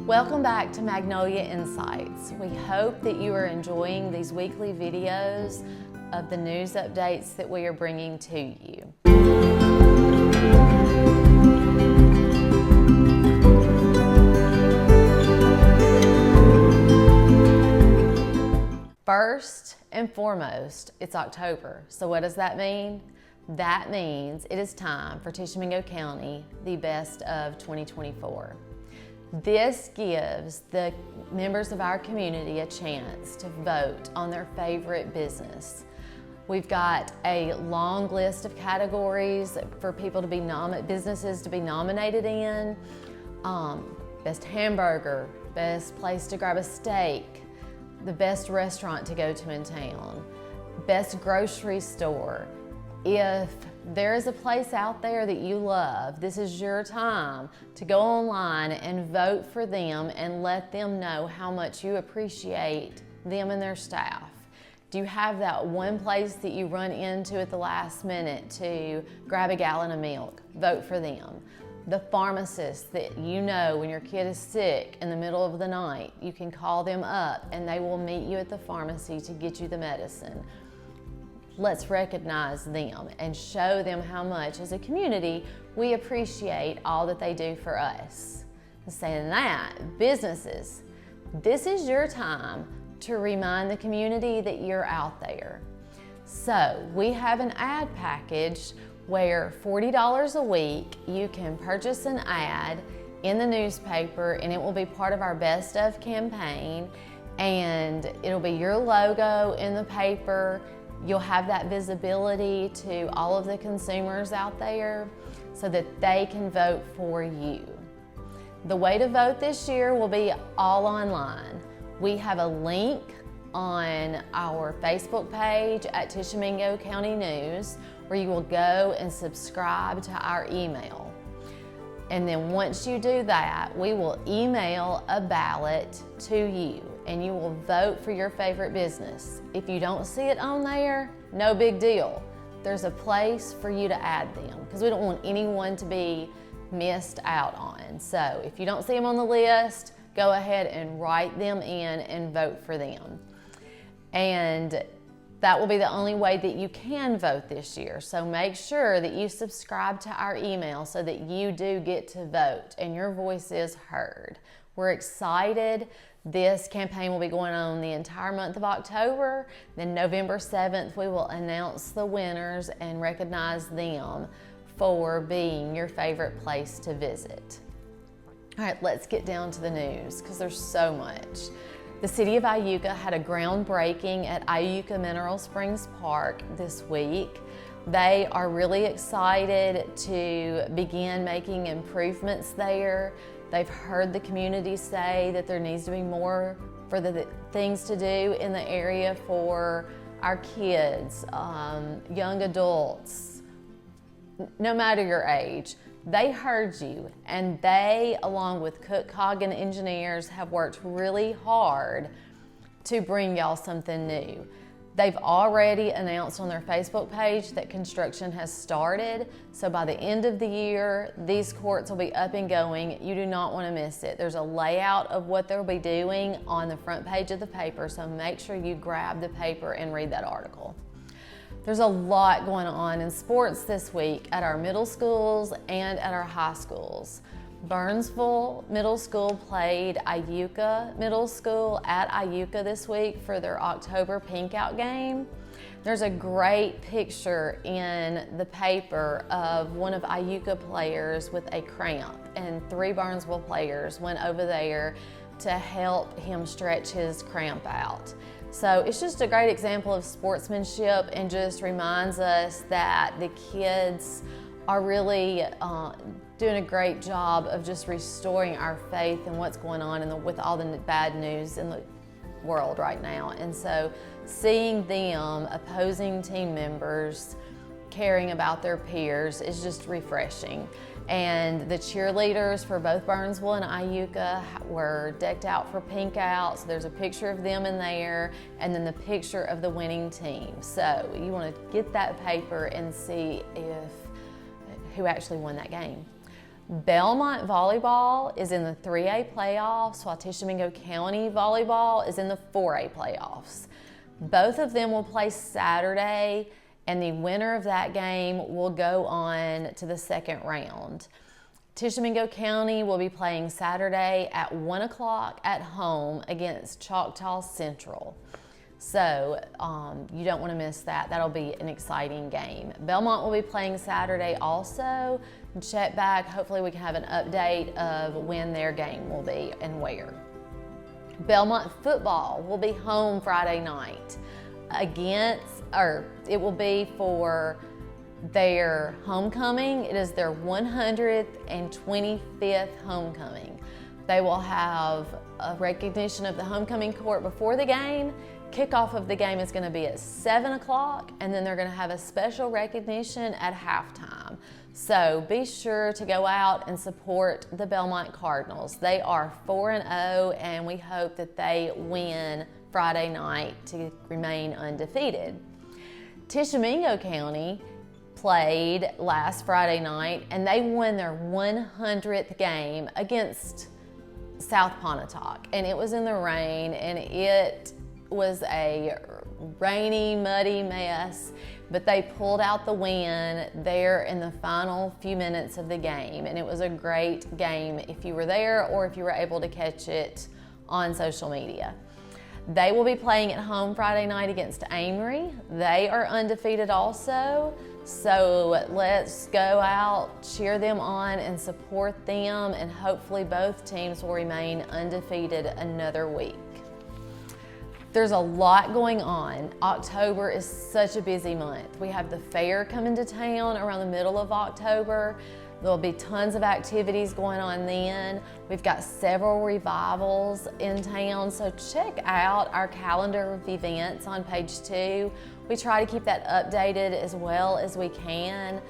Welcome back to Magnolia Insights. We hope that you are enjoying these weekly videos of the news updates that we are bringing to you. First and foremost, it's October. So what does that mean? That means it is time for Tishomingo County the best of 2024. This gives the members of our community a chance to vote on their favorite business. We've got a long list of categories for people to be businesses to be nominated in. Best hamburger, best place to grab a steak, the best restaurant to go to in town, best grocery store. If there is a place out there that you love, this is your time to go online and vote for them and let them know how much you appreciate them and their staff. Do you have that one place that you run into at the last minute to grab a gallon of milk? Vote for them. The pharmacist that you know when your kid is sick in the middle of the night, you can call them up and they will meet you at the pharmacy to get you the medicine. Let's recognize them and show them how much, as a community, we appreciate all that they do for us. Saying that, businesses, this is your time to remind the community that you're out there. So we have an ad package where $40 a week you can purchase an ad in the newspaper, and it will be part of our Best Of campaign, and it'll be your logo in the paper. You'll have that visibility to all of the consumers out there so that they can vote for you. The way to vote this year will be all online. We have a link on our Facebook page at Tishomingo County News where you will go and subscribe to our email. And then once you do that, we will email a ballot to you and you will vote for your favorite business. If you don't see it on there, no big deal. There's a place for you to add them because we don't want anyone to be missed out on. So if you don't see them on the list, go ahead and write them in and vote for them. And that will be the only way that you can vote this year. So make sure that you subscribe to our email so that you do get to vote and your voice is heard. We're excited. This campaign will be going on the entire month of October. Then November 7th, we will announce the winners and recognize them for being your favorite place to visit. All right, let's get down to the news because there's so much. The city of Iuka had a groundbreaking at Iuka Mineral Springs Park this week. They are really excited to begin making improvements there. They've heard the community say that there needs to be more for the things to do in the area for our kids, young adults, no matter your age. They heard you, and they, along with Cook Coggin engineers, have worked really hard to bring y'all something new. They've already announced on their Facebook page that construction has started. So by the end of the year, these courts will be up and going. You do not want to miss it. There's a layout of what they'll be doing on the front page of the paper. So make sure you grab the paper and read that article. There's a lot going on in sports this week at our middle schools and at our high schools. Burnsville Middle School played Iuka Middle School at Iuka this week for their October Pink Out game. There's a great picture in the paper of one of Iuka players with a cramp, and 3 Burnsville players went over there to help him stretch his cramp out. So it's just a great example of sportsmanship and just reminds us that the kids are really doing a great job of just restoring our faith in what's going on with all the bad news in the world right now. And so seeing them, opposing team members, caring about their peers is just refreshing. And the cheerleaders for both Burnsville and Iuka were decked out for Pink Out. So there's a picture of them in there and then the picture of the winning team. So you want to get that paper and see who actually won that game. Belmont volleyball is in the 3A playoffs, while Tishomingo County volleyball is in the 4A playoffs. Both of them will play Saturday, and the winner of that game will go on to the second round. Tishomingo County will be playing Saturday at 1 o'clock at home against Choctaw Central. So you don't want to miss that. That'll be an exciting game. Belmont will be playing Saturday also. Check back. Hopefully we can have an update of when their game will be and where. Belmont football will be home Friday night it will be for their homecoming. It is their 125th homecoming. They will have a recognition of the homecoming court before the game. Kickoff of the game is going to be at 7 o'clock, and then they're going to have a special recognition at halftime. So be sure to go out and support the Belmont Cardinals. They are 4-0, and we hope that they win Friday night to remain undefeated. Tishomingo County played last Friday night, and they won their 100th game against South Pontotoc, and it was in the rain, and it was a rainy, muddy mess, but they pulled out the win there in the final few minutes of the game, and it was a great game if you were there or if you were able to catch it on social media. They will be playing at home Friday night against Amory. They are undefeated also, so let's go out, cheer them on, and support them, and hopefully both teams will remain undefeated another week. There's a lot going on. October is such a busy month. We have the fair coming to town around the middle of October. There'll be tons of activities going on then. We've got several revivals in town, so check out our calendar of events on page 2. We try to keep that updated as well as we can.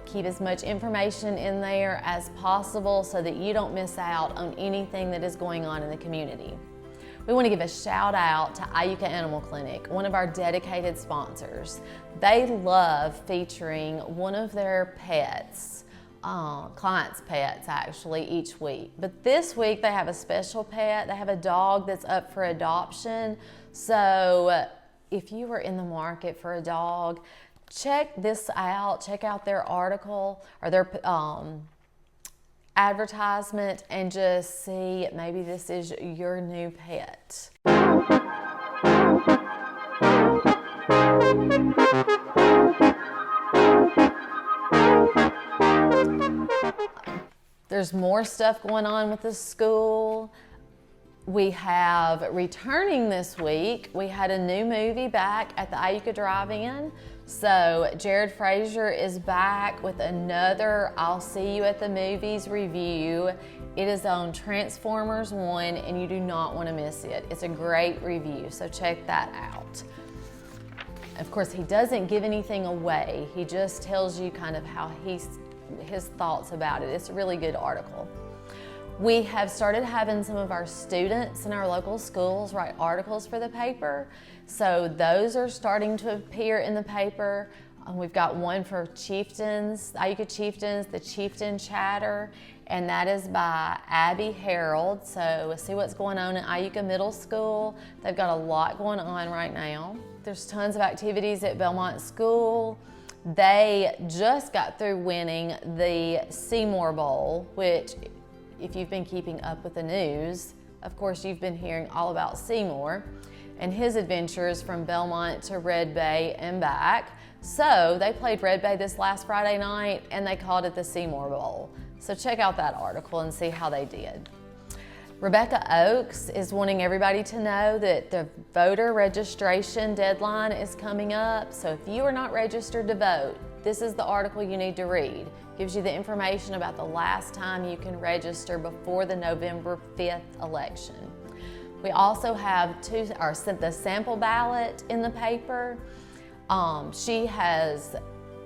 Keep as much information in there as possible so that you don't miss out on anything that is going on in the community. We want to give a shout out to Iuka Animal Clinic, one of our dedicated sponsors. They love featuring one of their pets, clients' pets actually, each week. But this week they have a special pet. They have a dog that's up for adoption. So if you are in the market for a dog, check this out. Check out their article or their advertisement and just see maybe this is your new pet. There's more stuff going on with the school. We have returning this week. We had a new movie back at the Iuka Drive-In. So Jared Frazier is back with another I'll See You at the Movies review. It is on Transformers 1 and you do not want to miss it. It's a great review, so check that out. Of course, he doesn't give anything away. He just tells you kind of how his thoughts about it. It's a really good article. We have started having some of our students in our local schools write articles for the paper. So those are starting to appear in the paper. We've got one for Chieftains, Iuka Chieftains, the Chieftain Chatter, and that is by Abby Harold. So we'll see what's going on in Iuka Middle School. They've got a lot going on right now. There's tons of activities at Belmont School. They just got through winning the Seymour Bowl, which if you've been keeping up with the news, of course you've been hearing all about Seymour and his adventures from Belmont to Red Bay and back. So they played Red Bay this last Friday night and they called it the Seymour Bowl. So check out that article and see how they did. Rebecca Oakes is wanting everybody to know that the voter registration deadline is coming up. So if you are not registered to vote, this is the article you need to read. Gives you the information about the last time you can register before the November 5th election. We also have the sample ballot in the paper. She has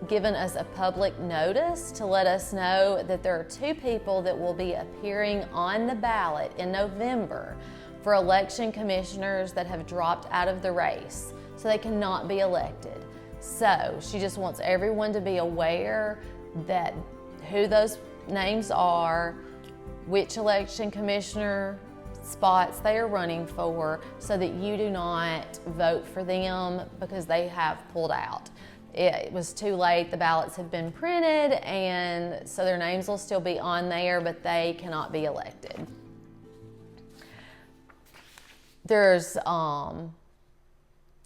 given us a public notice to let us know that there are 2 people that will be appearing on the ballot in November for election commissioners that have dropped out of the race, so they cannot be elected. So she just wants everyone to be aware that who those names are, which election commissioner spots they are running for, so that you do not vote for them because they have pulled out. It was too late, the ballots have been printed, and so their names will still be on there, but they cannot be elected. There's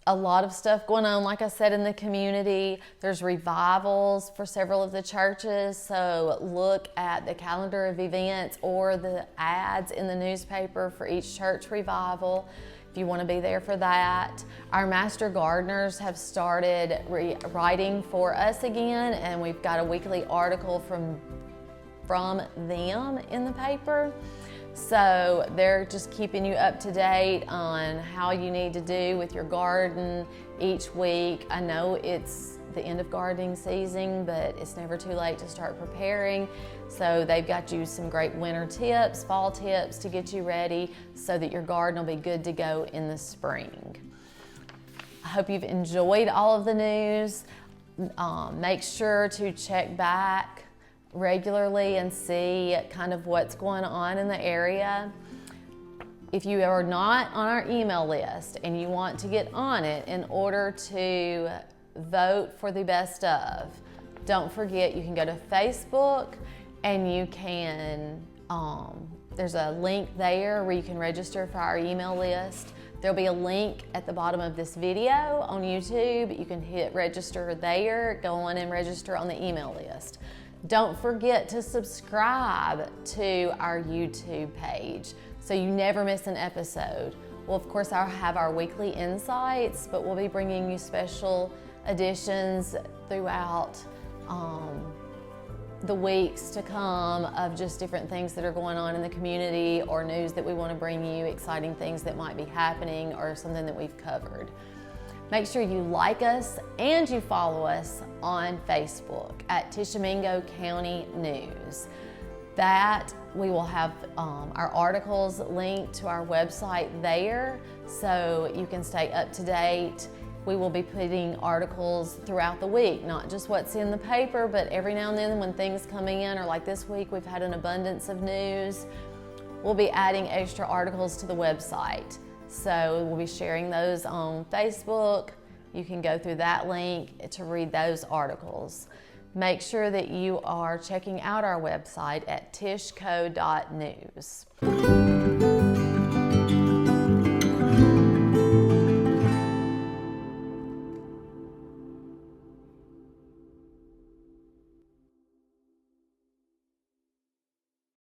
a lot of stuff going on, like I said, in the community. There's revivals for several of the churches, so look at the calendar of events or the ads in the newspaper for each church revival if you want to be there for that. Our master gardeners have started writing for us again, and we've got a weekly article from them in the paper. So they're just keeping you up to date on how you need to do with your garden each week. I know it's the end of gardening season, but it's never too late to start preparing. So they've got you some great winter tips, fall tips to get you ready so that your garden will be good to go in the spring. I hope you've enjoyed all of the news. Make sure to check back regularly and see kind of what's going on in the area. If you are not on our email list and you want to get on it in order to vote for the best of, don't forget you can go to Facebook and you can, there's a link there where you can register for our email list. There'll be a link at the bottom of this video on YouTube. You can hit register there, go on and register on the email list. Don't forget to subscribe to our YouTube page so you never miss an episode. Well, of course, I'll have our weekly insights, but we'll be bringing you special editions throughout the weeks to come of just different things that are going on in the community or news that we want to bring you, exciting things that might be happening or something that we've covered. Make sure you like us and you follow us on Facebook at Tishomingo County News. That we will have our articles linked to our website there so you can stay up to date. We will be putting articles throughout the week, not just what's in the paper, but every now and then when things coming in, or like this week we've had an abundance of news, we'll be adding extra articles to the website. So we'll be sharing those on Facebook. You can go through that link to read those articles. Make sure that you are checking out our website at tishco.news.